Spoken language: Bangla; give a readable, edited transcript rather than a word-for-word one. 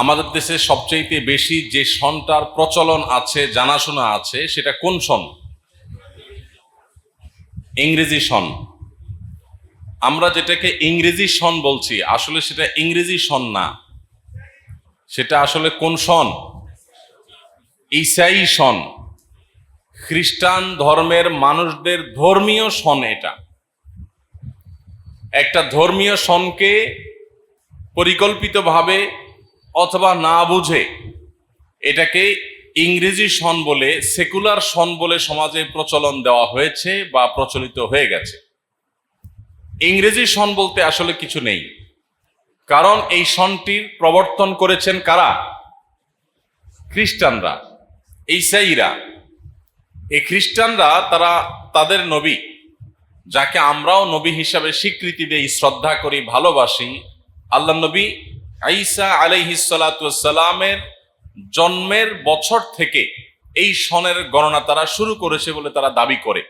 আমাদের দেশে সবচেয়ে বেশি যে সনটার প্রচলন আছে, জানাশোনা আছে, সেটা কোন সন? ইংরেজি সন। আমরা যেটাকে ইংরেজি সন বলছি, আসলে সেটা ইংরেজি সন না, সেটা আসলে কোন সন? ঈসাই সন, খ্রিস্টান ধর্মের মানুষদের ধর্মীয় সন। এটা একটা ধর্মীয় সনকে পরিকল্পিতভাবে অথবা না বুঝে এটাকে ইংরেজি সন বলে, সেকুলার সন বলে সমাজে প্রচলন দেওয়া হয়েছে বা প্রচলিত হয়ে গেছে। ইংরেজি সন বলতে আসলে কিছু নেই, কারণ এই সনটির প্রবর্তন করেছেন কারা? খ্রিস্টানরা, ঈসাইরা। এই খ্রিস্টানরা তারা তাদের নবী, যাকে আমরাও নবী হিসাবে স্বীকৃতি দেই, শ্রদ্ধা করি, ভালোবাসি, আল্লাহ নবী ঈসা আলাইহিস সালাতু ওয়াস সালামের জন্মের বছর থেকে এই সনের গণনা তারা শুরু করেছে বলে তারা দাবি করে।